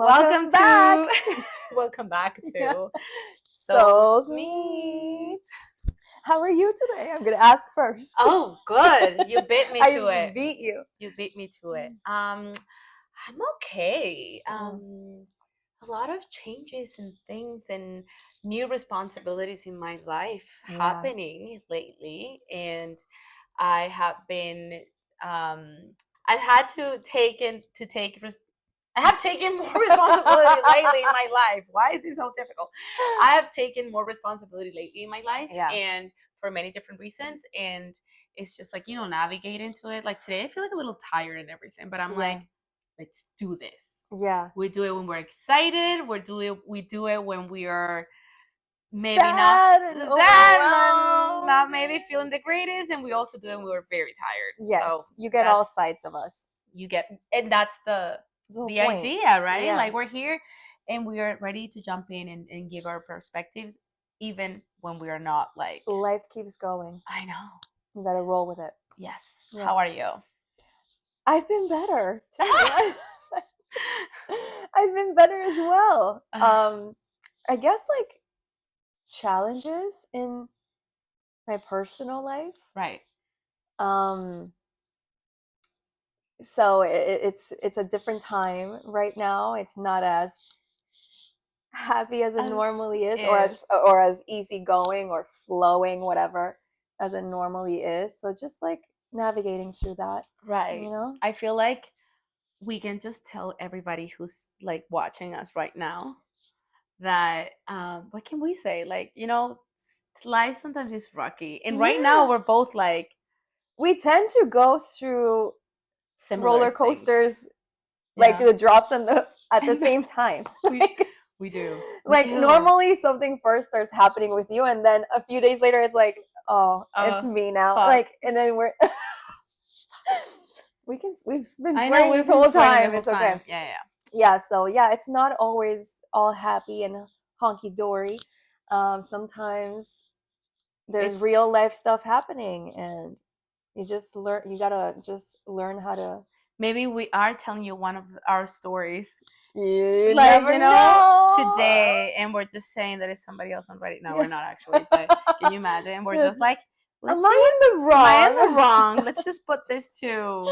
Welcome back. welcome back to So Sweet. How are you today? I'm gonna ask first. Oh, good. You beat me to I it. beat you. You beat me to it. I'm okay. A lot of changes and things and new responsibilities in my life happening lately, and I have been I've had to I have taken more responsibility lately in my life. Why is this so difficult? I have taken more responsibility lately in my life, and for many different reasons. And it's just like, navigate into it. Like today, I feel like a little tired and everything, but I'm like, let's do this. Yeah. We do it when we're excited. We do it when we are maybe sad and overwhelmed. not maybe feeling the greatest, and we also do it when we're very tired. Yes, so you get all sides of us. And that's the idea, right? Yeah. Like we're here and we are ready to jump in and give our perspectives, even when we are not like life keeps going. I know. You gotta roll with it. Yes. Yeah. How are you? I've been better too. I've been better as well. I guess like challenges in my personal life. Right. So it's a different time right now. It's not as happy as it normally is, or as easygoing or flowing, whatever, as it normally is. So just like navigating through that. Right. I feel like we can just tell everybody who's like watching us right now that what can we say? Like, life sometimes is rocky. And right now we're both like, we tend to go through similar roller coasters, like the drops and the at the same time. We do. Like normally something first starts happening with you, and then a few days later it's like, it's me now. Fuck. Like, and then we've been swearing this whole time. It's okay. Yeah. So it's not always all happy and honky dory. Sometimes there's real life stuff happening, and you gotta just learn how to. Maybe we are telling you one of our stories. You never know. Today, and we're just saying that it's somebody else on Reddit. No, we're not actually, but can you imagine? We're just like, Am I in the wrong? Let's just put this to.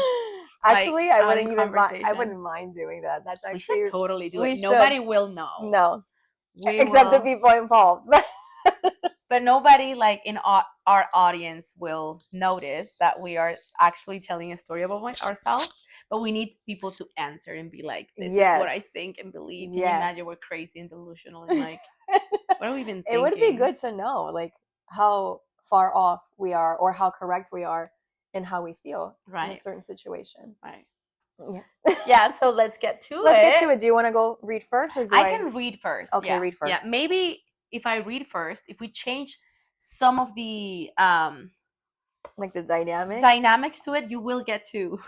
Actually, I wouldn't even mind. I wouldn't mind doing that. That's actually we should totally do it. Nobody will know. No, except the people involved. But nobody like in our audience will notice that we are actually telling a story about ourselves. But we need people to answer and be like, "This is what I think and believe." Can you imagine we're crazy and delusional and like, what are we even thinking? It would be good to know like how far off we are or how correct we are in how we feel in a certain situation. Right. Yeah. So let's get to it. Let's get to it. Do you want to go read first, or do I can read first? Okay, read first. Yeah, maybe if I read first, if we change some of the like the dynamics to it, you will get to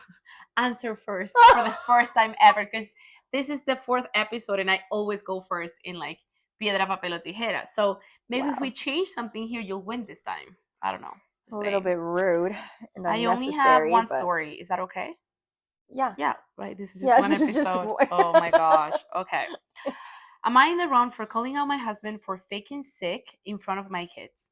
answer first for the first time ever, because this is the 4th episode and I always go first in like piedra papel o tijera. So maybe if we change something here, you'll win this time. I don't know. A little bit rude and unnecessary. I only have one story. Is that okay? Yeah. Right. This is just one episode. Oh my gosh. Okay. Am I in the wrong for calling out my husband for faking sick in front of my kids?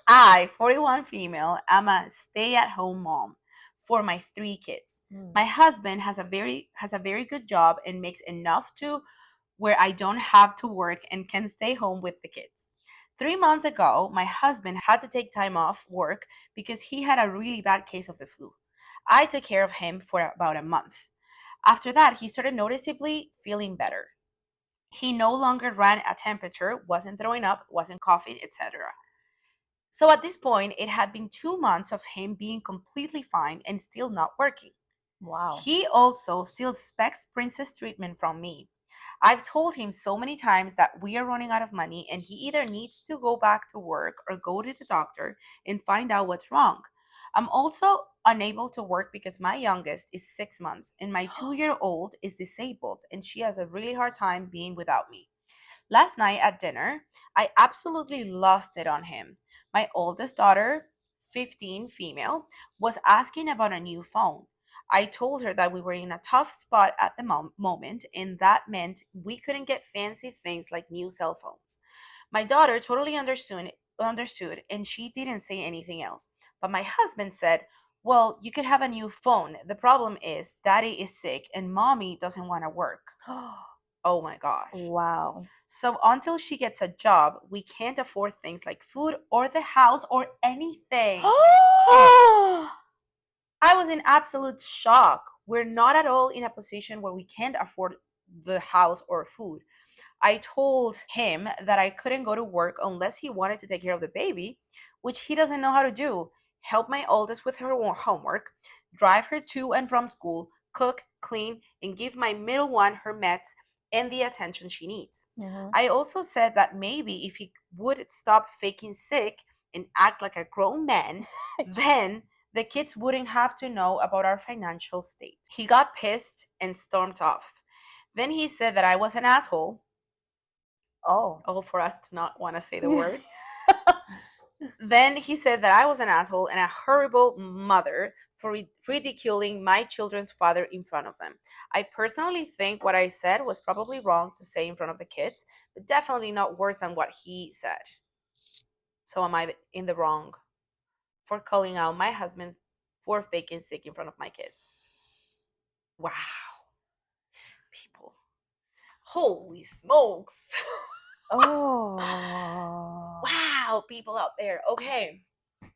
I, 41 female, am a stay-at-home mom for my 3 kids. My husband has a very good job and makes enough to where I don't have to work and can stay home with the kids. 3 months ago, my husband had to take time off work because he had a really bad case of the flu. I took care of him for about a month. After that, he started noticeably feeling better. He no longer ran a temperature, wasn't throwing up, wasn't coughing, etc. So at this point, it had been 2 months of him being completely fine and still not working. Wow. He also still expects princess treatment from me. I've told him so many times that we are running out of money and he either needs to go back to work or go to the doctor and find out what's wrong. I'm also unable to work because my youngest is 6 months and my 2-year-old is disabled and she has a really hard time being without me. Last night at dinner, I absolutely lost it on him. My oldest daughter, 15 female, was asking about a new phone. I told her that we were in a tough spot at the moment, and that meant we couldn't get fancy things like new cell phones. My daughter totally understood, and she didn't say anything else. But my husband said, "Well, you could have a new phone. The problem is daddy is sick and mommy doesn't want to work." Oh my gosh. Wow. So until she gets a job, we can't afford things like food or the house or anything. I was in absolute shock. We're not at all in a position where we can't afford the house or food. I told him that I couldn't go to work unless he wanted to take care of the baby, which he doesn't know how to do. Help my oldest with her homework, drive her to and from school, cook, clean, and give my middle one her meds and the attention she needs. I also said that maybe if he would stop faking sick and act like a grown man, then the kids wouldn't have to know about our financial state. He got pissed and stormed off. Then he said that I was an asshole. Oh. All for us to not want to say the word. Then he said that I was an asshole and a horrible mother for ridiculing my children's father in front of them. I personally think what I said was probably wrong to say in front of the kids, but definitely not worse than what he said. So am I in the wrong for calling out my husband for faking sick in front of my kids? Wow. People. Holy smokes. Oh. Wow, people out there. Okay. Let's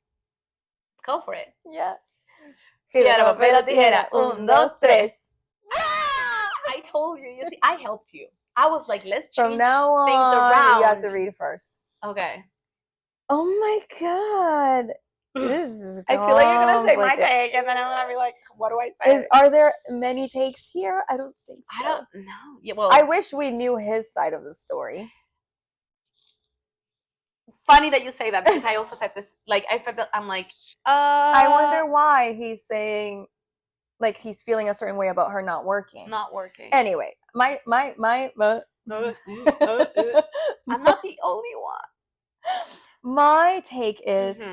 go for it. Yeah. Piedra, papel, tijera. 1, 2, 3. I told you. You see, I helped you. I was like, let's change From now on, things around. you have to read first. Okay. Oh my god. This is I feel like you're going to say my take, and then I'm going to be like, what do I say? Are there many takes here? I don't think so. I don't know. Yeah, well, I wish we knew his side of the story. Funny that you say that, because I also thought this, like, I felt that I'm like, I wonder why he's saying, like, he's feeling a certain way about her not working. Anyway, my I'm not the only one. My take is, it's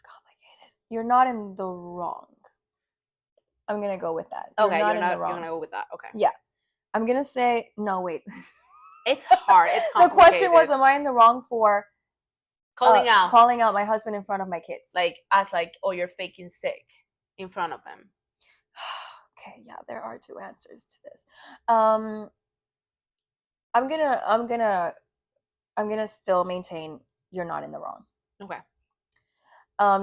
complicated. You're not in the wrong. I'm gonna go with that. Okay, you're gonna go with that. Okay. Yeah, I'm gonna say no. Wait. It's hard. It's complicated. The question was, am I in the wrong for calling out my husband in front of my kids? Like, as like, oh, you're faking sick in front of them. Okay, yeah, there are two answers to this. I'm gonna still maintain you're not in the wrong. Okay.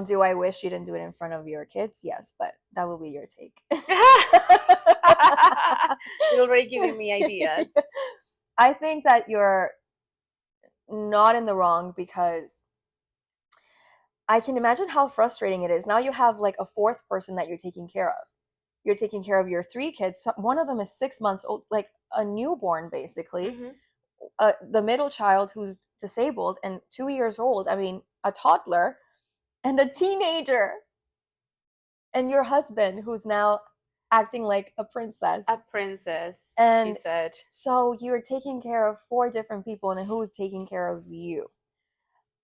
Do I wish you didn't do it in front of your kids? Yes, but that will be your take. You're already giving me ideas. I think that you're not in the wrong because I can imagine how frustrating it is. Now you have like a fourth person that you're taking care of. You're taking care of your 3 kids. One of them is 6 months old, like a newborn, basically. The middle child who's disabled and 2 years old. I mean, a toddler and a teenager. And your husband who's now acting like a princess. And she said. So you're taking care of 4 different people, and who's taking care of you?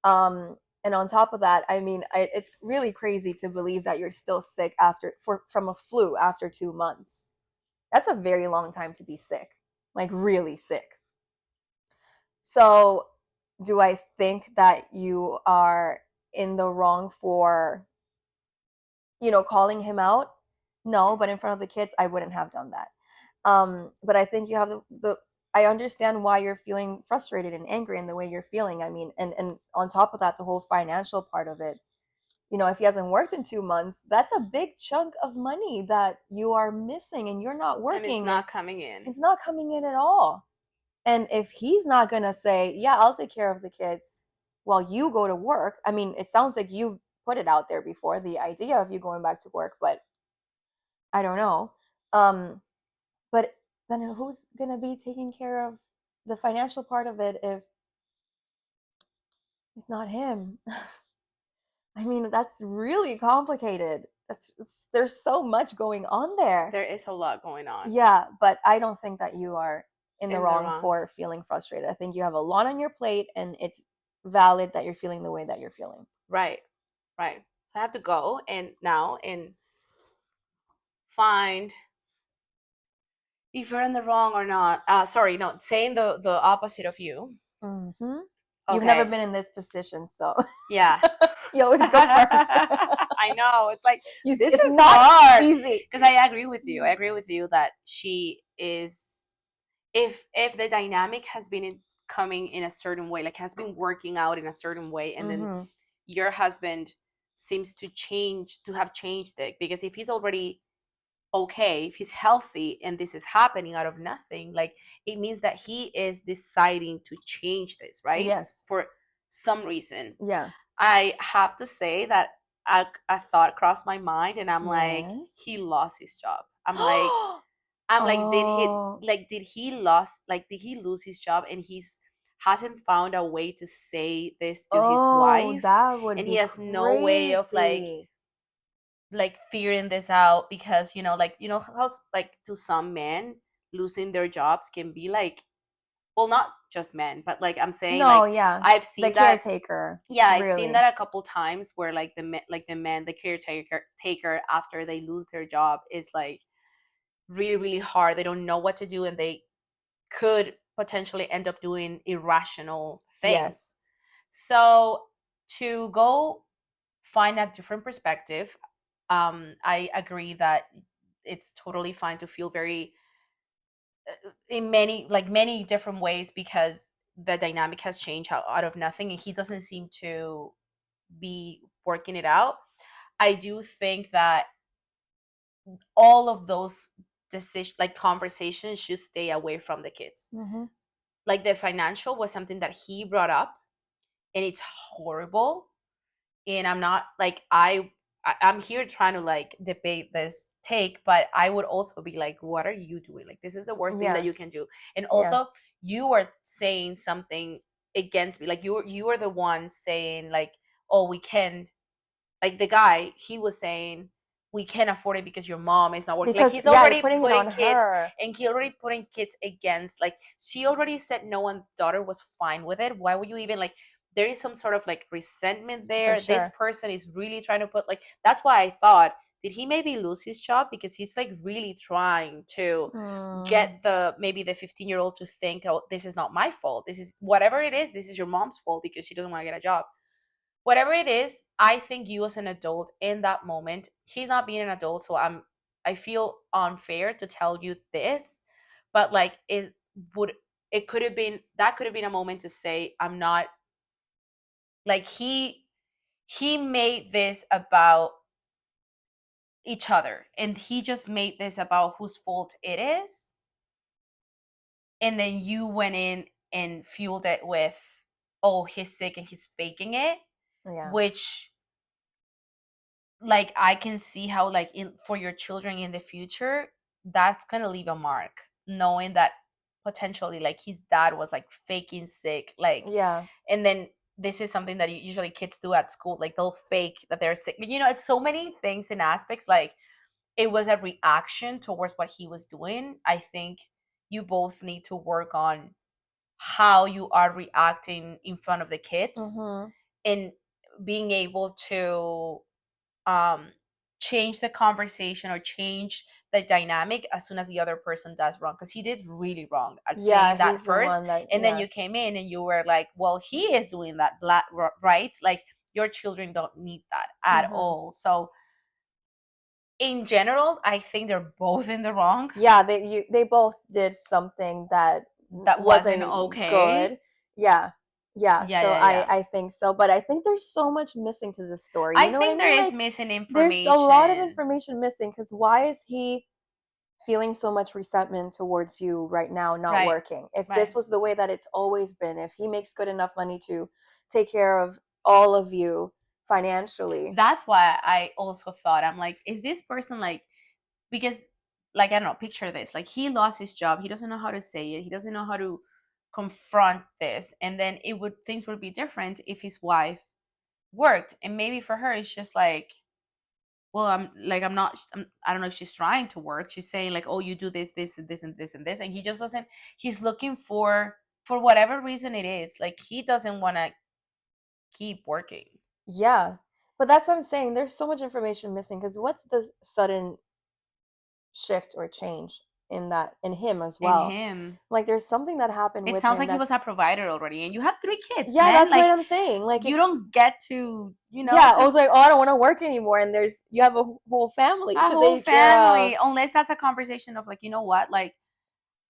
And on top of that, I mean, it's really crazy to believe that you're still sick from a flu after 2 months. That's a very long time to be sick, like really sick. So do I think that you are in the wrong for, calling him out? No, but in front of the kids, I wouldn't have done that. But I think you have I understand why you're feeling frustrated and angry in the way you're feeling. I mean, and on top of that, the whole financial part of it, if he hasn't worked in 2 months, that's a big chunk of money that you are missing, and you're not working. And it's not coming in. It's not coming in at all. And if he's not going to say, yeah, I'll take care of the kids while you go to work. I mean, it sounds like you put it out there before, the idea of you going back to work, but I don't know. But then who's going to be taking care of the financial part of it if it's not him? I mean, that's really complicated. There's so much going on there. There is a lot going on. Yeah, but I don't think that you are in the wrong for feeling frustrated. I think you have a lot on your plate, and it's valid that you're feeling the way that you're feeling. Right. So I have to go and find if you're in the wrong or not. Sorry, no, saying the opposite of you. Mm-hmm. You've never Okay. been in this position, so Yeah. you always go first. I know. It's like this It's is not hard. easy. Because I agree with you. I agree with you that she is if the dynamic has been coming in a certain way, like has been working out in a certain way, and then Mm-hmm. your husband seems to have changed it, because if he's already okay, if he's healthy and this is happening out of nothing, like it means that he is deciding to change this, right? Yes. For some reason. Yeah. I have to say that a thought crossed my mind, and I'm like, Yes. he lost his job. I'm like, Oh. did he lose his job, and he's hasn't found a way to say this to his Oh, wife, that would and he be has no way of crazy. like figuring this out, because like how like to some men losing their jobs can be like, well, not just men, but like I'm saying, No, like yeah. I've The seen that. caretaker. Yeah, I've seen Really. that a couple times where like the caretaker taker, after they lose their job, is like really really hard. They don't know what to do, and they could potentially end up doing irrational things. Yes. So to go find a different perspective, I agree that it's totally fine to feel very in many different ways, because the dynamic has changed out of nothing, and he doesn't seem to be working it out. I do think that all of those decision like conversations should stay away from the kids. Mm-hmm. Like the financial was something that he brought up, and it's horrible. And I'm not like I'm here trying to like debate this take, but I would also be like, what are you doing? Like this is the worst thing that Yeah. you can do. And Yeah. also, you are saying something against me. Like you are the one saying like, oh, we can, like the guy, he was saying we can't afford it because your mom is not working. Like Because he's yeah, you're already putting it putting on kids, her. and he already putting kids against, like she already said no, and daughter was fine with it. Why would you even like, there is some sort of like resentment For there. This sure. person is really trying to put like, that's why I thought, did he maybe lose his job because he's like really trying to Mm. get the maybe the 15-year-old to think, oh, this is not my fault, this is whatever it is, this is your mom's fault because she doesn't want to get a job. Whatever it is, I think you as an adult in that moment, he's not being an adult, so I feel unfair to tell you this, but like would it could have been, that could have been a moment to say, I'm not, like he made this about each other, and he just made this about whose fault it is, and then you went in and fueled it with, oh, he's sick and he's faking it, Yeah. which, like I can see how like in for your children in the future, that's gonna leave a mark, knowing that potentially like his dad was like faking sick, like, Yeah. and then this is something that usually kids do at school, like they'll fake that they're sick. It's so many things and aspects, like it was a reaction towards what he was doing. I think you both need to work on how you are reacting in front of the kids, Mm-hmm. and being able to um change the conversation or change the dynamic as soon as the other person does wrong, because he did really wrong at Yeah, saying that he's the first, one that and then yeah. you came in and you were like, well, he is doing that right, like your children don't need that at Mm-hmm. all. So in general, I think they're both in the wrong. Yeah, they both did something that That wasn't wasn't good. okay. Yeah. Yeah, Yeah, so yeah, yeah. I think so, but I think there's so much missing to this story. You I know what I think there mean? is Like missing there's a lot of information. information missing cuz why is he feeling so much resentment towards you right now not Right, working? If this right. was the way that it's always been, if he makes good enough money to take care of all of you financially. That's why I also thought, I'm like, is this person like, because like I don't know, picture this, like he lost his job, he doesn't know how to say it, he doesn't know how to confront this, and then it would things would be different if his wife worked, and maybe for her it's just like, well, I'm not, I don't know if she's trying to work, she's saying like, oh, you do this and this and this and this, and he just doesn't, he's looking for whatever reason it is, like he doesn't want to keep working. Yeah. But that's what I'm saying. There's so much information missing because what's the sudden shift or change in him as well. In him. Like there's something that happened with him. It sounds like he was a provider already, and you have 3 kids. Yeah, man. that's what I'm saying. Like you don't get to, Yeah, I was like, oh, I don't want to work anymore, and you have a whole family to take care of. Unless that's a conversation of like, you know what, like,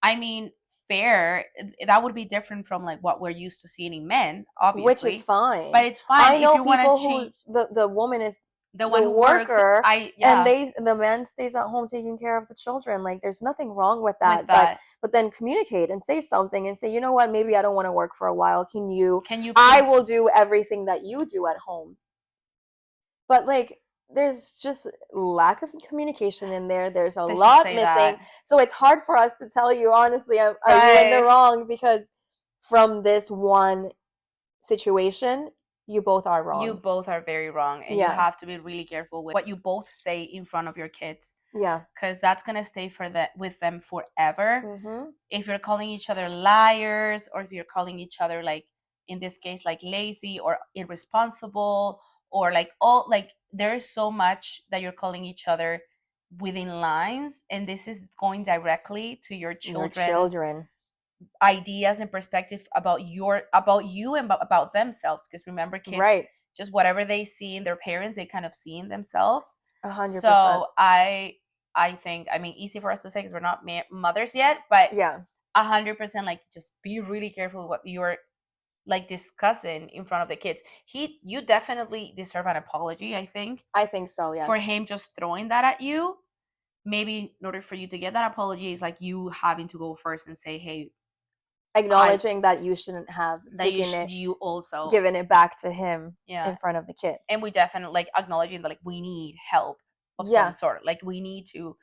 I mean, fair. That would be different from like what we're used to seeing in men, obviously, which is fine. But it's fine. I know people who the woman is the one who worker, works, and the man stays at home taking care of the children. Like there's nothing wrong with that. But then communicate and say something and say, you know what, maybe I don't want to work for a while. Can you I will do everything that you do at home. But like there's just lack of communication in there. There's a lot missing. So it's hard for us to tell you honestly, are you in the wrong? Because from this one situation, you both are wrong. You both are very wrong. And you have to be really careful with what you both say in front of your kids. Yeah. Because that's going to stay with them forever. Mm-hmm. If you're calling each other liars, or if you're calling each other, like, in this case, like lazy or irresponsible, or like there's so much that you're calling each other within lines. And this is going directly to your children. Ideas and perspective about you and about themselves, because remember, kids, just whatever they see in their parents, they kind of see in themselves. 100%. So I think, I mean, easy for us to say because we're not mothers yet, but 100%, like, just be really careful what you're like discussing in front of the kids. You definitely deserve an apology. I think so. Yes. For him just throwing that at you, maybe in order for you to get that apology, is like you having to go first and say, hey, acknowledging that you shouldn't have given it back to him in front of the kids. And we definitely, like, acknowledging that, like, we need help of some sort. Like, we need to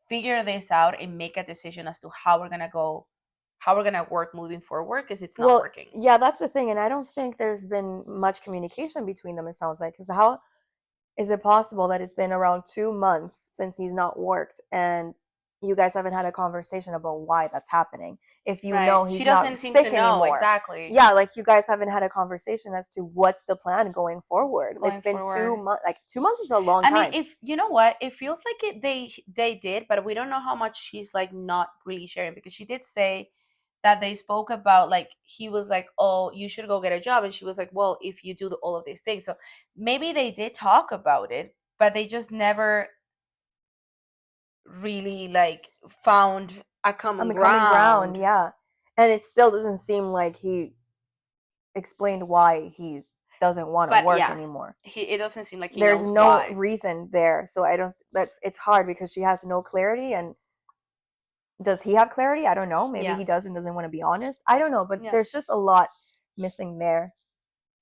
figure this out and make a decision as to how we're gonna work moving forward, because it's not working. Yeah, that's the thing. And I don't think there's been much communication between them, it sounds like, because how is it possible that it's been around 2 months since he's not worked and you guys haven't had a conversation about why that's happening? If you know he's not sick anymore. Exactly. Yeah, like you guys haven't had a conversation as to what's the plan going forward. It's been 2 months. Like 2 months is a long time. I mean, if you know what, it feels like they did, but we don't know how much she's like not really sharing, because she did say that they spoke about, like, he was like, oh, you should go get a job, and she was like, well, if you do all of these things. So maybe they did talk about it, but they just never really like found a common ground. Yeah. And it still doesn't seem like he explained why he doesn't want to work anymore. It doesn't seem like there's no reason there. So it's hard because she has no clarity. And does he have clarity? I don't know. Maybe he doesn't want to be honest. I don't know, but there's just a lot missing there.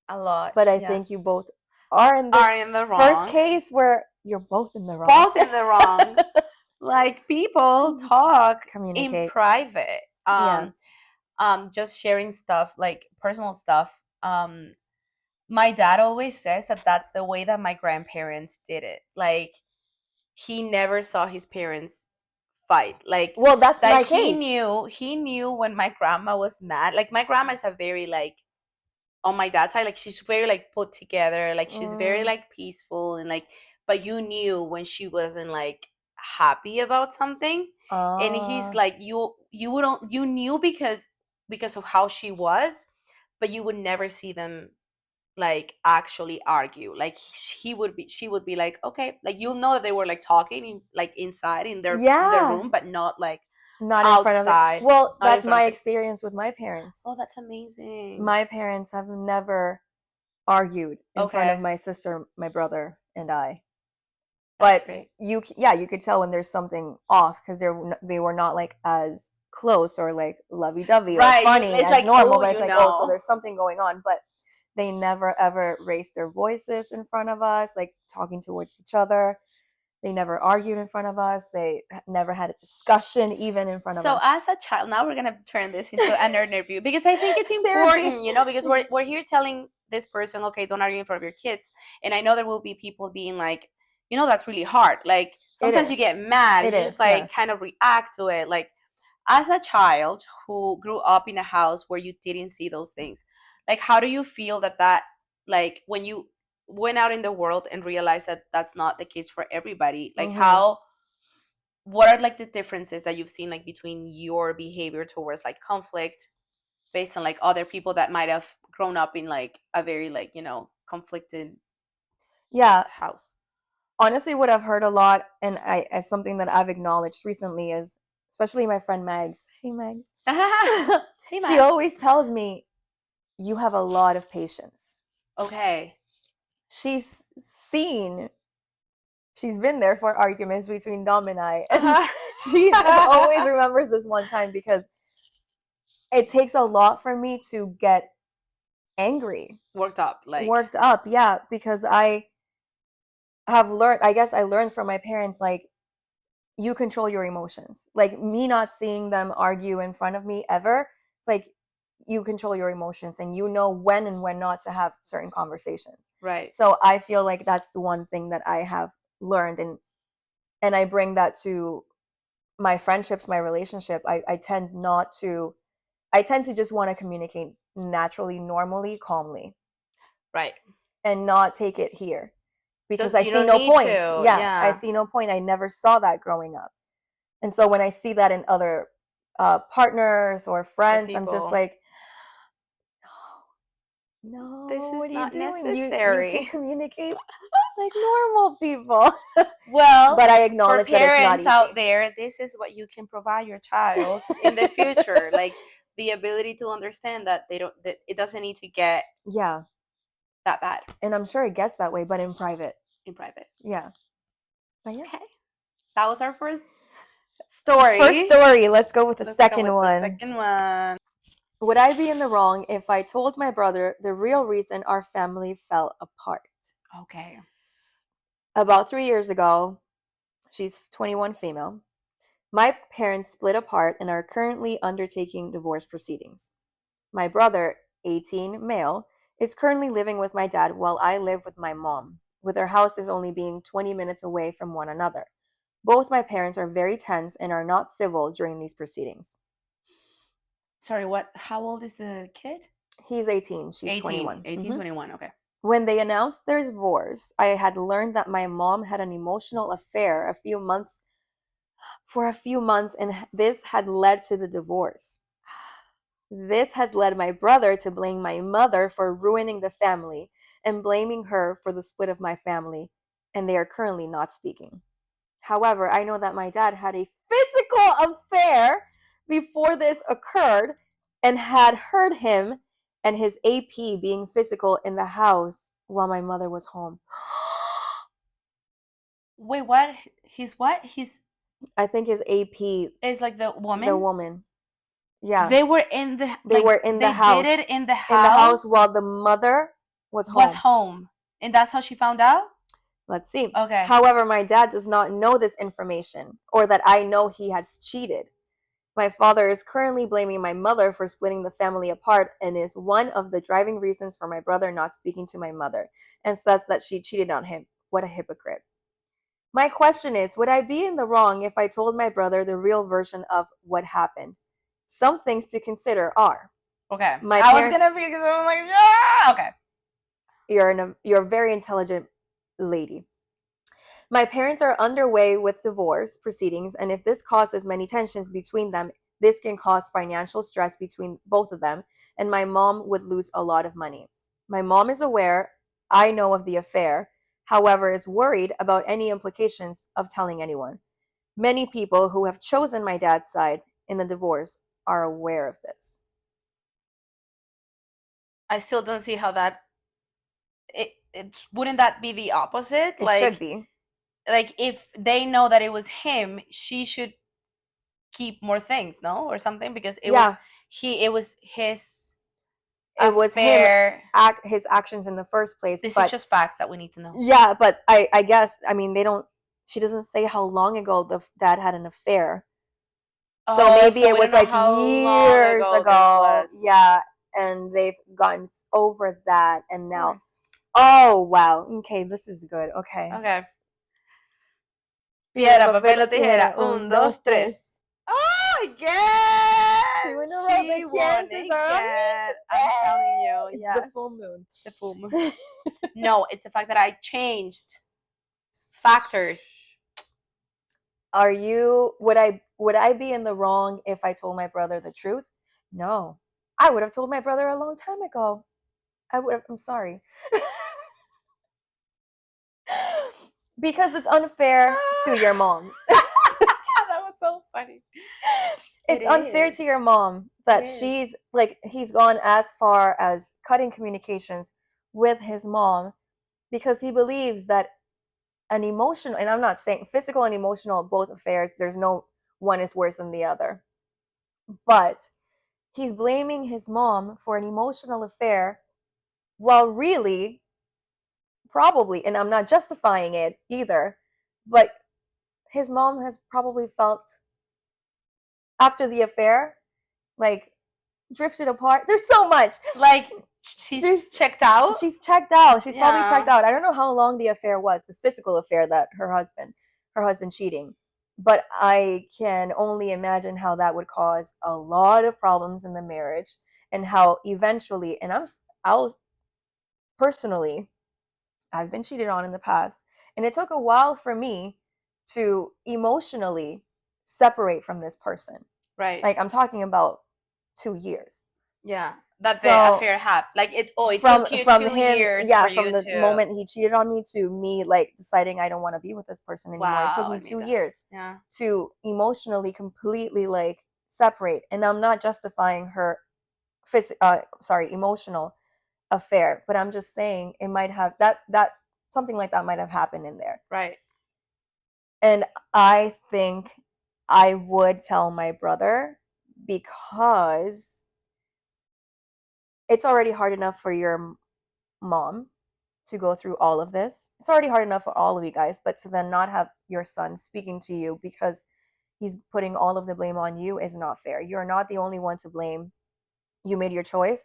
A lot. But I think you both are in the wrong. First case where you're both in the wrong. Both in the wrong. Like, people talk, communicate in private. Just sharing stuff, like personal stuff. My dad always says that that's the way that my grandparents did it. Like, he never saw his parents fight. Like, well, that's that my case. He knew when my grandma was mad. Like, my grandma is a very, like, on my dad's side, like, she's very, like, put together. Like, she's very, like, peaceful, and like, but you knew when she wasn't, like, happy about something. And he's like, you knew because of how she was, but you would never see them, like, actually argue. Like, she would be like, okay, like, you'll know that they were, like, talking like inside in their room, but not like not outside. Well, that's my experience with my parents. Oh, that's amazing. My parents have never argued in front of my sister, my brother, and I. But you could tell when there's something off, because they were not like as close or like lovey-dovey or funny as like, normal. But it's like, so there's something going on. But they never ever raised their voices in front of us, like talking towards each other. They never argued in front of us. They never had a discussion even in front of us. So as a child, now we're gonna turn this into an interview, because I think it's important, because we're here telling this person, okay, don't argue in front of your kids. And I know there will be people being like, that's really hard. Like, sometimes you get mad and you just like kind of react to it. Like, as a child who grew up in a house where you didn't see those things, like, how do you feel that like, when you went out in the world and realized that that's not the case for everybody? Like, how what are like the differences that you've seen like between your behavior towards like conflict based on like other people that might have grown up in like a very like, you know, conflicted house? Honestly, what I've heard a lot, and as something that I've acknowledged recently, is especially my friend Mags. Hey, Mags. Hey, Mags. She always tells me, you have a lot of patience. Okay. She's been there for arguments between Dom and I. And she always remembers this one time because it takes a lot for me to get angry. Worked up, yeah, because I have learned, I guess I learned from my parents, like, you control your emotions. Like, me not seeing them argue in front of me ever, it's like, you control your emotions and you know when and when not to have certain conversations. Right. So I feel like that's the one thing that I have learned, and I bring that to my friendships, my relationship. I tend to just want to communicate naturally, normally, calmly. Right. And not take it here. Because I see no point. Yeah, I see no point. I never saw that growing up. And so when I see that in other partners or friends, I'm just like, no, this is what are not you doing? necessary. You can communicate like normal people. Well, but I acknowledge that it's not easy. Parents out there, this is what you can provide your child in the future. Like the ability to understand that that it doesn't need to get that bad. And I'm sure it gets that way, but in private. Yeah. But yeah. Okay. That was our first story. Let's go with the second one. Would I be in the wrong if I told my brother the real reason our family fell apart? Okay. About 3 years ago, she's 21 female, my parents split apart and are currently undertaking divorce proceedings. My brother, 18 male, is currently living with my dad while I live with my mom, with our houses only being 20 minutes away from one another. Both my parents are very tense and are not civil during these proceedings. Sorry, how old is the kid? He's 18. She's 21. 18, 21, okay. When they announced their divorce, I had learned that my mom had an emotional affair for a few months, and this had led to the divorce. This has led my brother to blame my mother for ruining the family and blaming her for the split of my family, and they are currently not speaking. However, I know that my dad had a physical affair before this occurred and had heard him and his AP being physical in the house while my mother was home. Wait, what? I think his AP is like the woman? The woman. Yeah. They were in the house. They did it in the house. In the house while the mother was home. And that's how she found out? Let's see. Okay. However, my dad does not know this information or that I know he has cheated. My father is currently blaming my mother for splitting the family apart and is one of the driving reasons for my brother not speaking to my mother and says that she cheated on him. What a hypocrite. My question is, would I be in the wrong if I told my brother the real version of what happened? Some things to consider are. Okay. I was going to be, because I'm like, yeah. Okay. You're a very intelligent lady. My parents are underway with divorce proceedings, and if this causes many tensions between them, this can cause financial stress between both of them, and my mom would lose a lot of money. My mom is aware, I know of the affair, however, is worried about any implications of telling anyone. Many people who have chosen my dad's side in the divorce are aware of this. I still don't see how that... wouldn't that be the opposite? It should be. Like, if they know that it was him, she should keep more things, no? Or something? Because it was his affair. His actions in the first place. This is just facts that we need to know. Yeah, but I guess, I mean, she doesn't say how long ago the dad had an affair. So maybe it was like years ago. Yeah, and they've gotten over that, and now... Oh, wow. Okay, this is good. Okay. Piedra, papel o tijera. 1, 2, 3. Oh, yeah! 2 in a row. The chances are on me today. I'm telling you. It's the full moon. The full moon. No, it's the fact that I changed factors. would I be in the wrong if I told my brother the truth? No. I would have told my brother a long time ago. I'm sorry. Because it's unfair to your mom. That was so funny. It's unfair to your mom that she's like, he's gone as far as cutting communications with his mom because he believes that an emotional, and I'm not saying physical and emotional, both affairs, there's no one is worse than the other. But he's blaming his mom for an emotional affair while really, probably, and I'm not justifying it either, but his mom has probably felt after the affair like drifted apart. There's so much. Like she's checked out. She's checked out. She's probably checked out. I don't know how long the affair was, the physical affair that her husband cheating. But I can only imagine how that would cause a lot of problems in the marriage and how eventually, and I'll personally, I've been cheated on in the past, and it took a while for me to emotionally separate from this person. Right. Like I'm talking about 2 years. Yeah. That the affair happened. Like it took you from 2 him, years. Yeah, for from you the to... moment he cheated on me to me like deciding I don't want to be with this person anymore. Wow, it took me 2 years to emotionally completely like separate. And I'm not justifying her emotional affair, but I'm just saying it might have that something like that might have happened in there. Right. And I think I would tell my brother because it's already hard enough for your mom to go through all of this. It's already hard enough for all of you guys, but to then not have your son speaking to you because he's putting all of the blame on you is not fair. You're not the only one to blame. You made your choice,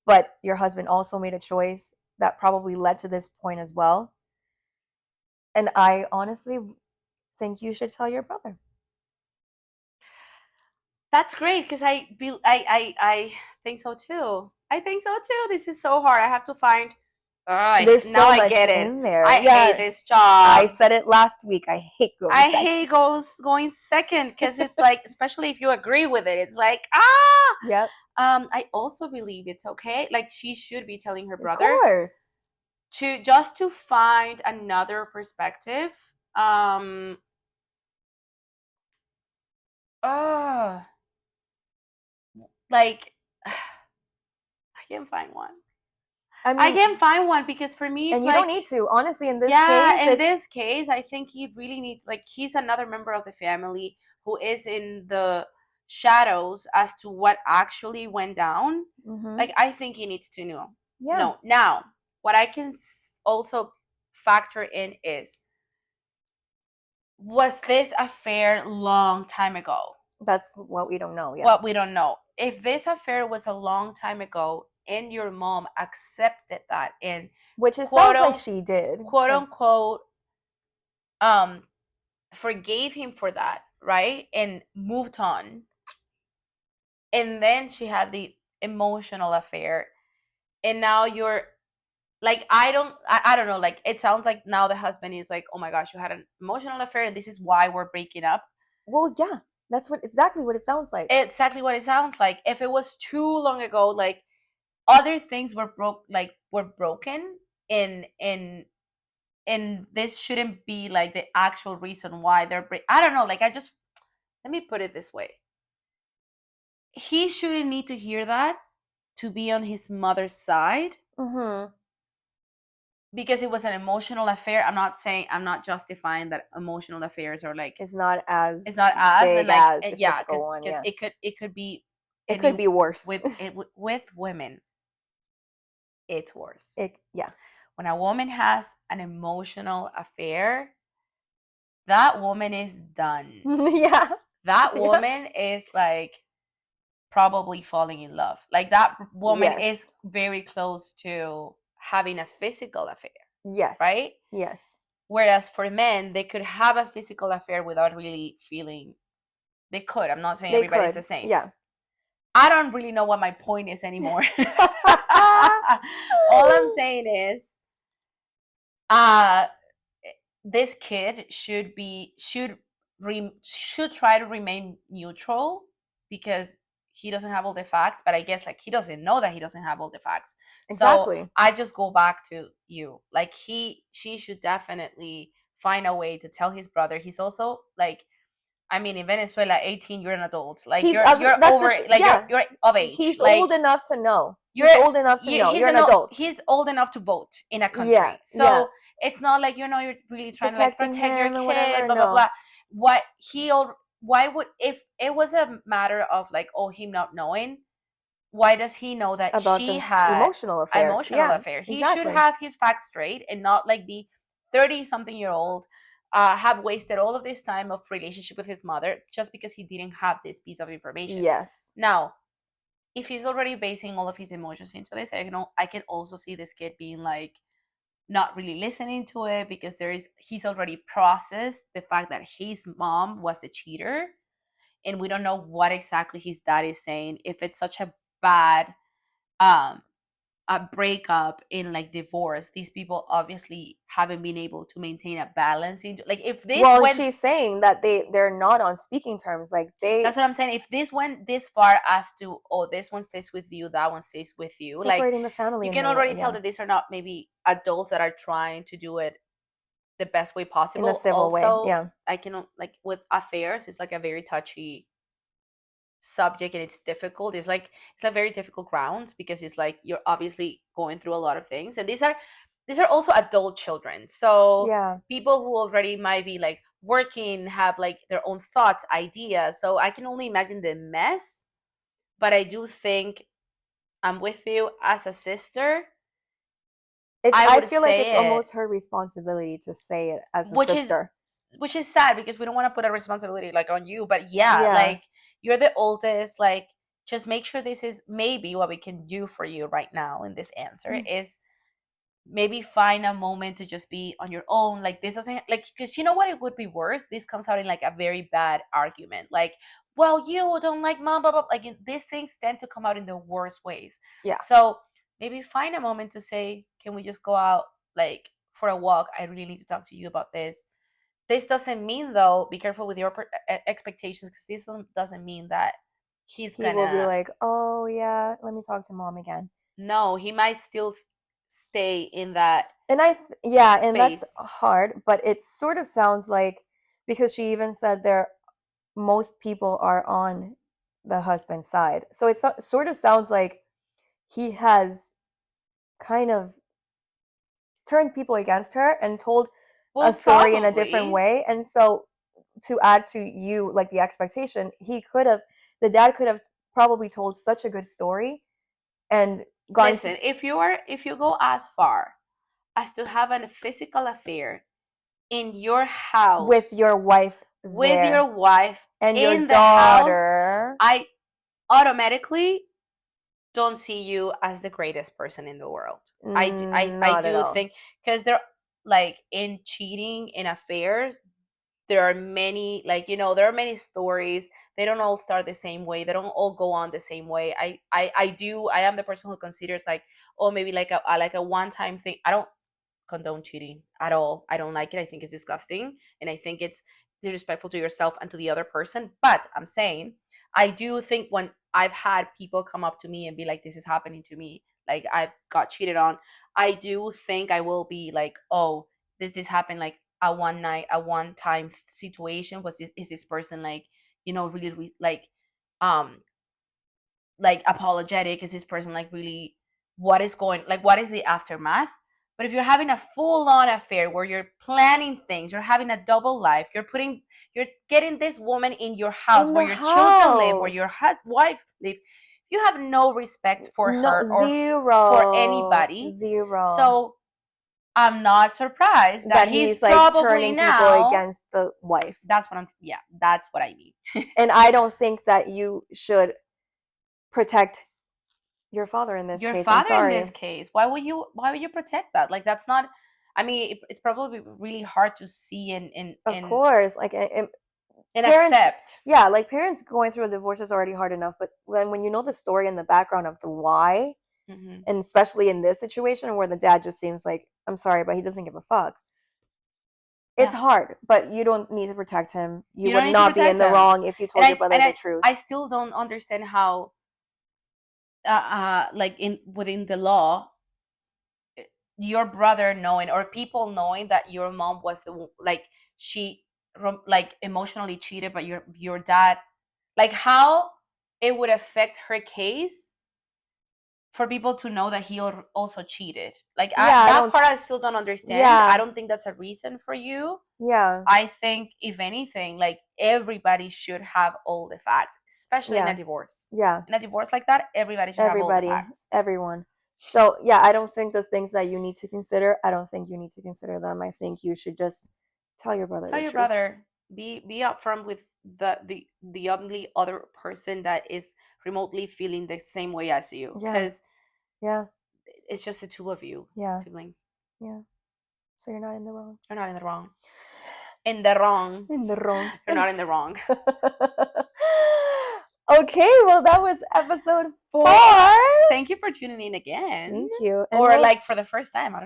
but your husband also made a choice that probably led to this point as well. And I honestly think you should tell your brother. That's great because I think so too. I think so too. This is so hard. I have to find. There's so now much I get it. in there. I hate this job. I said it last week. I hate going second. I hate going second because it's like, especially if you agree with it, it's like Yep. I also believe it's okay. Like she should be telling her brother. Of course. To find another perspective. Like I can't find one. I can't find one because for me, it's and you don't need to. Honestly, in this case, yeah, in this case, I think he really needs, like, he's another member of the family who is in the shadows as to what actually went down. Like, I think he needs to know. Yeah. No. Now, what I can also factor in is, was this affair long time ago? That's what we don't know. Yeah. What we don't know. If this affair was a long time ago and your mom accepted that, and which it sounds like she did, quote unquote, forgave him for that, right, and moved on, and then she had the emotional affair, and now you're like, I don't know, like, it sounds like now the husband is like, oh my gosh, you had an emotional affair and this is why we're breaking up. Well, yeah, that's exactly what it sounds like. Exactly what it sounds like. If it was too long ago, like, other things were broken, and this shouldn't be like the actual reason why they're I don't know, like, let me put it this way. He shouldn't need to hear that to be on his mother's side. Because it was an emotional affair. I'm not justifying that emotional affairs are like, it's not as big and like, as the physical one. Yeah, it could be worse with women. It's worse. Yeah. When a woman has an emotional affair, that woman is done. Yeah. That woman is like probably falling in love. Like, that woman is very close to having a physical affair. Yes. Right? Yes. Whereas for men, they could have a physical affair without really feeling. They could. I'm not saying everybody's the same. Yeah. I don't really know what my point is anymore. All I'm saying is, this kid should should try to remain neutral because he doesn't have all the facts, but I guess like he doesn't know that he doesn't have all the facts. Exactly. So I just go back to you. Like she should definitely find a way to tell his brother. He's also like, I mean, in Venezuela, 18, you're an adult. Like you're over, like you're of age. He's like, old enough to know. He's old enough to know. You're an adult. He's old enough to vote in a country. Yeah, so it's not like, you're really trying to like protect your kid, whatever, blah, blah, blah. What why would, if it was a matter of like, oh, him not knowing, why does he know that about she had emotional affair? He should have his facts straight and not like be 30-something-year-old, have wasted all of this time of relationship with his mother just because he didn't have this piece of information. Yes. Now, if he's already basing all of his emotions into this, I can also see this kid being like not really listening to it because he's already processed the fact that his mom was the cheater, and we don't know what exactly his dad is saying. If it's such a bad a breakup in like divorce, these people obviously haven't been able to maintain a balance into like, if this she's saying that they're not on speaking terms, like that's what I'm saying. If this went this far as to, oh, this one stays with you, that one stays with you, separating the family, you can already tell that these are not maybe adults that are trying to do it the best way possible, in a civil way. I can, like, with affairs, it's like a very touchy subject, and it's difficult. It's like very difficult grounds because it's like you're obviously going through a lot of things, and these are also adult children, so people who already might be like working, have like their own thoughts, ideas, so I can only imagine the mess. But I do think I'm with you as a sister. I feel like it's almost her responsibility to say it as a sister, which is sad because we don't want to put a responsibility like on you, but like, you're the oldest, like, just make sure this is maybe what we can do for you right now in this answer is maybe find a moment to just be on your own. Like, this doesn't, like, because you know what, it would be worse, this comes out in like a very bad argument, like, well, you don't like mom, blah, blah, like, these things tend to come out in the worst ways. So maybe find a moment to say, can we just go out like for a walk? I really need to talk to you about this. This doesn't mean, though, be careful with your expectations, because this doesn't mean that he will be like, oh yeah, let me talk to mom again. No, he might still stay in that. And and that's hard, but it sort of sounds like, because she even said most people are on the husband's side. So it sort of sounds like he has kind of turned people against her and told a story in a different way. And so to add to you, like, the expectation, the dad could have probably told such a good story and gone. Listen, if you go as far as to have a physical affair in your house with your wife and your daughter, I automatically don't see you as the greatest person in the world. I do think, because they're like, in cheating, in affairs, there are many, like, there are many stories. They don't all start the same way. They don't all go on the same way. I am the person who considers like, oh, maybe like a one-time thing. I don't condone cheating at all. I don't like it. I think it's disgusting, and I think it's disrespectful to yourself and to the other person. But I'm saying, I do think when I've had people come up to me and be like, this is happening to me, like, I've got cheated on, I do think I will be like, oh, this happened like a one-time situation. Is this person like, really like apologetic? Is this person like really, what is the aftermath? But if you're having a full-on affair where you're planning things, you're having a double life, you're getting this woman in your house, where your children live, where your wife live, you have no respect for her or for anybody. Zero. So I'm not surprised that he's like probably turning people against the wife. That's what I mean. And I don't think that you should protect your father in this case. Your father in this case. Why would you protect that? Like, that's not, I mean, it's probably really hard to see and of course, like, and parents, accept. Yeah, like, parents going through a divorce is already hard enough, but when you know the story and the background of the why, and especially in this situation where the dad just seems like, I'm sorry, but he doesn't give a fuck. It's hard, but you don't need to protect him. You would not be in the wrong if you told your brother the truth. I still don't understand how, like within the law, your brother knowing or people knowing that your mom was like she like emotionally cheated by your dad, like how it would affect her case for people to know that he also cheated. Like that part I still don't understand. I don't think that's a reason for you. I think if anything, like everybody should have all the facts, especially in a divorce. In a divorce like that, everybody should have all the facts. Everyone. So I don't think the things that you need to consider, I don't think you need to consider them. I think you should just tell your brother. Tell your brother. Be upfront with the only other person that is remotely feeling the same way as you. Because it's just the two of you, siblings. So you're not in the wrong. You're not in the wrong. In the wrong. In the wrong. You're not in the wrong. Okay, well, that was episode 4. Thank you for tuning in again. Thank you. And or like for the first time. I don't know.